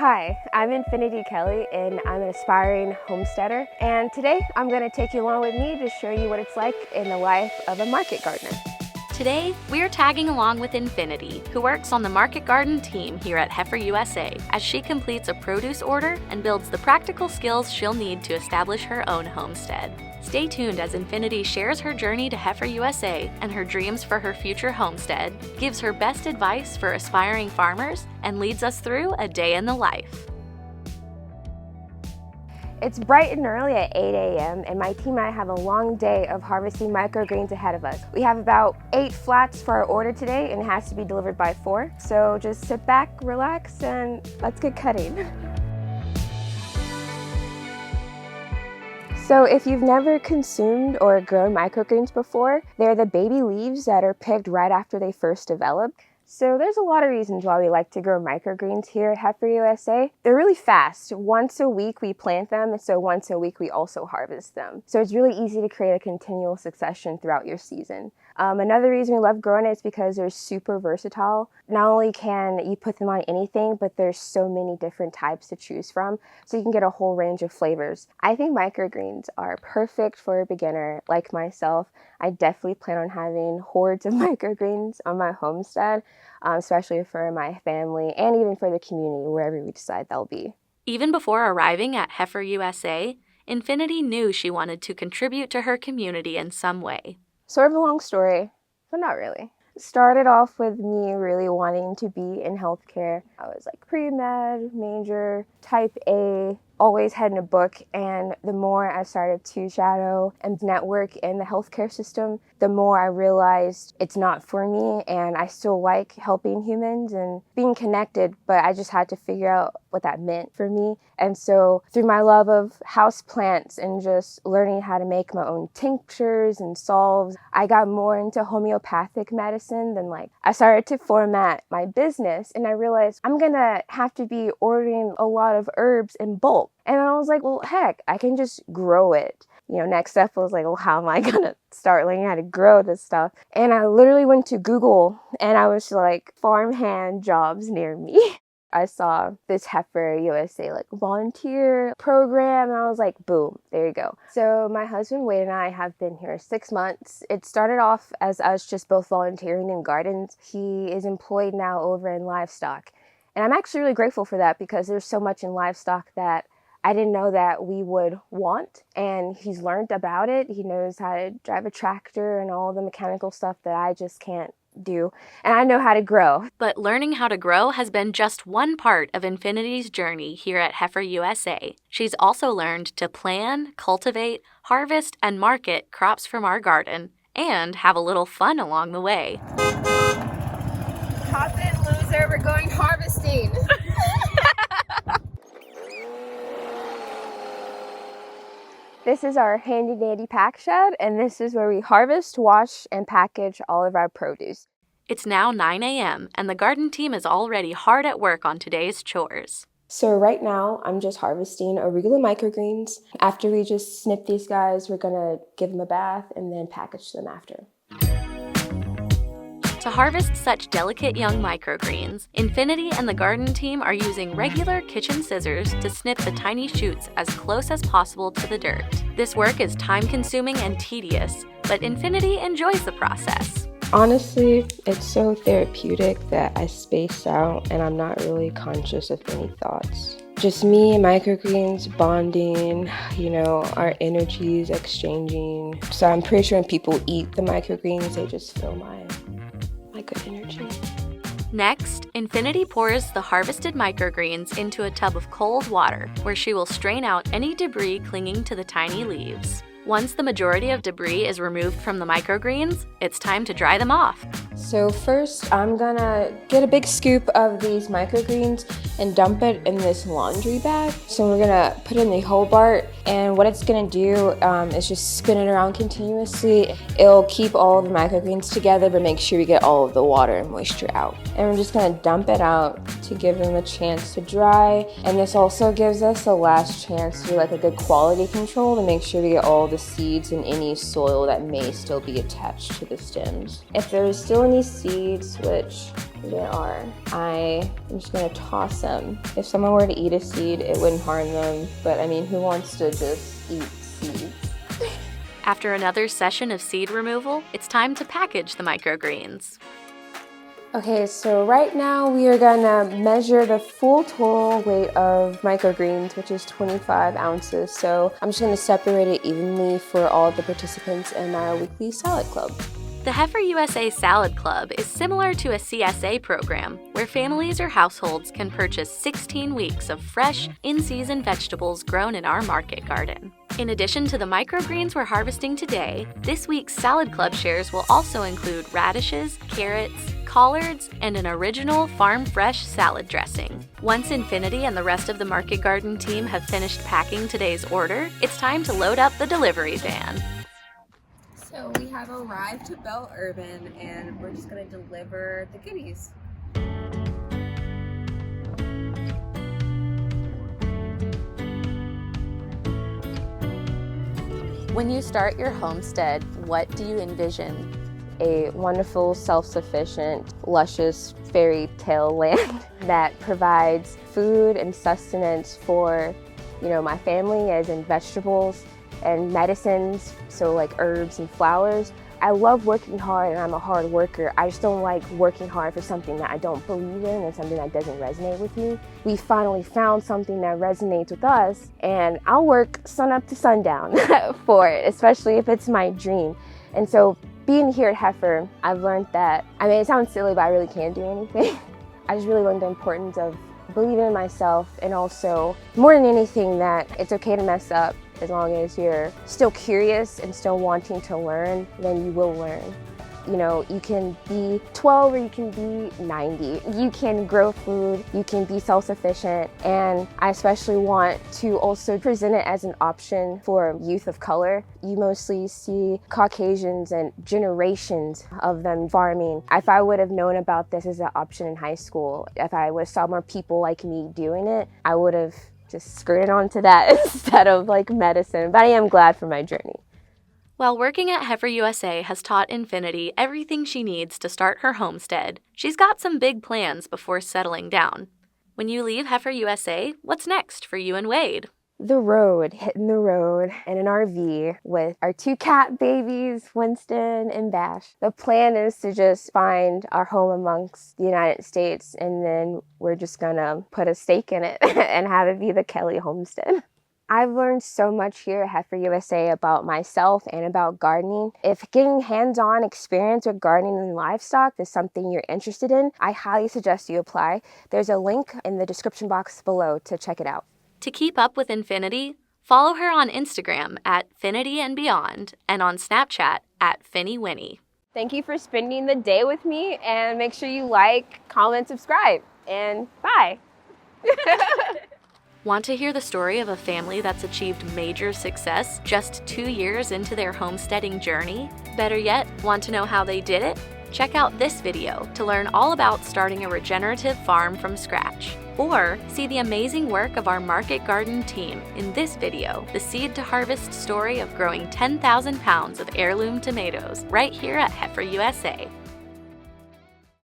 Hi, I'm Infiniti Kelley and I'm an aspiring homesteader, and today I'm going to take you along with me to show you what it's like in the life of a market gardener. Today, we're tagging along with Infiniti, who works on the market garden team here at Heifer USA, as she completes a produce order and builds the practical skills she'll need to establish her own homestead. Stay tuned as Infiniti shares her journey to Heifer USA and her dreams for her future homestead, gives her best advice for aspiring farmers, and leads us through a day in the life. It's bright and early at 8 a.m. and my team and I have a long day of harvesting microgreens ahead of us. We have about 8 flats for our order today and it has to be delivered by 4. So just sit back, relax, and let's get cutting. So if you've never consumed or grown microgreens before, they're the baby leaves that are picked right after they first develop. So there's a lot of reasons why we like to grow microgreens here at Heifer USA. They're really fast. Once a week we plant them, so once a week we also harvest them. So it's really easy to create a continual succession throughout your season. Another reason we love growing it is because they're super versatile. Not only can you put them on anything, but there's so many different types to choose from, so you can get a whole range of flavors. I think microgreens are perfect for a beginner like myself. I definitely plan on having hordes of microgreens on my homestead, especially for my family and even for the community, wherever we decide they'll be. Even before arriving at Heifer USA, Infiniti knew she wanted to contribute to her community in some way. Sort of a long story, but not really. Started off with me really wanting to be in healthcare. I was like pre-med, major, type A, always had in a book, and the more I started to shadow and network in the healthcare system, the more I realized it's not for me, and I still like helping humans and being connected, but I just had to figure out what that meant for me. And so through my love of houseplants and just learning how to make my own tinctures and salves, I got more into homeopathic medicine than I started to format my business, and I realized I'm gonna have to be ordering a lot of herbs in bulk. And I was like, well, heck, I can just grow it. Next step was like, well, how am I gonna start learning how to grow this stuff? And I literally went to Google and I was like, farmhand jobs near me. I saw this Heifer USA volunteer program and I was like, boom, there you go. So my husband Wade and I have been here 6 months. It started off as us just both volunteering in gardens. He is employed now over in livestock. And I'm actually really grateful for that because there's so much in livestock that I didn't know that we would want, and he's learned about it. He knows how to drive a tractor and all the mechanical stuff that I just can't do, and I know how to grow. But learning how to grow has been just one part of Infiniti's journey here at Heifer USA. She's also learned to plan, cultivate, harvest, and market crops from our garden, and have a little fun along the way. Hop in, loser, we're going harvesting. This is our handy dandy pack shed, and this is where we harvest, wash, and package all of our produce. It's now 9 a.m. and the garden team is already hard at work on today's chores. So right now, I'm just harvesting arugula microgreens. After we just snip these guys, we're gonna give them a bath and then package them after. To harvest such delicate young microgreens, Infiniti and the garden team are using regular kitchen scissors to snip the tiny shoots as close as possible to the dirt. This work is time-consuming and tedious, but Infiniti enjoys the process. Honestly, it's so therapeutic that I space out and I'm not really conscious of any thoughts. Just me and microgreens bonding, our energies exchanging. So I'm pretty sure when people eat the microgreens, they just feel my good energy. Next, Infiniti pours the harvested microgreens into a tub of cold water, where she will strain out any debris clinging to the tiny leaves. Once the majority of debris is removed from the microgreens, it's time to dry them off. So first, I'm gonna get a big scoop of these microgreens and dump it in this laundry bag. So we're gonna put it in the Hobart, and what it's gonna do is just spin it around continuously. It'll keep all the microgreens together, but make sure we get all of the water and moisture out. And we're just gonna dump it out to give them a chance to dry. And this also gives us a last chance to do a good quality control to make sure we get all the seeds and any soil that may still be attached to the stems. If there's still any seeds, which there are, I'm just gonna toss them. If someone were to eat a seed, it wouldn't harm them, but I mean, who wants to just eat seeds? After another session of seed removal, it's time to package the microgreens. Okay, so right now we are gonna measure the full total weight of microgreens, which is 25 ounces. So I'm just gonna separate it evenly for all the participants in our weekly salad club. The Heifer USA Salad Club is similar to a CSA program where families or households can purchase 16 weeks of fresh, in-season vegetables grown in our market garden. In addition to the microgreens we're harvesting today, this week's Salad Club shares will also include radishes, carrots, collards, and an original farm-fresh salad dressing. Once Infiniti and the rest of the market garden team have finished packing today's order, it's time to load up the delivery van. So we have arrived to Bell Urban and we're just gonna deliver the goodies. When you start your homestead, what do you envision? A wonderful, self-sufficient, luscious fairy tale land that provides food and sustenance for, my family, as in vegetables and medicines, so like herbs and flowers. I love working hard and I'm a hard worker. I just don't like working hard for something that I don't believe in and something that doesn't resonate with me. We finally found something that resonates with us, and I'll work sun up to sundown for it, especially if it's my dream. And so being here at Heifer, I've learned that, it sounds silly, but I really can't do anything. I just really learned the importance of believing in myself, and also, more than anything, that it's okay to mess up. As long as you're still curious and still wanting to learn, then you will learn. You can be 12 or you can be 90. You can grow food, you can be self-sufficient, and I especially want to also present it as an option for youth of color. You mostly see Caucasians and generations of them farming. If I would have known about this as an option in high school, if I would have saw more people like me doing it, I would have just skirted onto that instead of like medicine. But I am glad for my journey. While working at Heifer USA has taught Infiniti everything she needs to start her homestead, she's got some big plans before settling down. When you leave Heifer USA, what's next for you and Wade? The road, hitting the road in an RV with our 2 cat babies, Winston and Bash. The plan is to just find our home amongst the United States, and then we're just gonna put a stake in it and have it be the Kelley homestead. I've learned so much here at Heifer USA about myself and about gardening. If getting hands-on experience with gardening and livestock is something you're interested in, I highly suggest you apply. There's a link in the description box below to check it out. To keep up with Infiniti, follow her on Instagram at Finity&Beyond and on Snapchat at FinnyWinnie. Thank you for spending the day with me, and make sure you like, comment, subscribe, and bye. Want to hear the story of a family that's achieved major success just 2 years into their homesteading journey? Better yet, want to know how they did it? Check out this video to learn all about starting a regenerative farm from scratch. Or see the amazing work of our market garden team in this video, the seed to harvest story of growing 10,000 pounds of heirloom tomatoes right here at Heifer USA.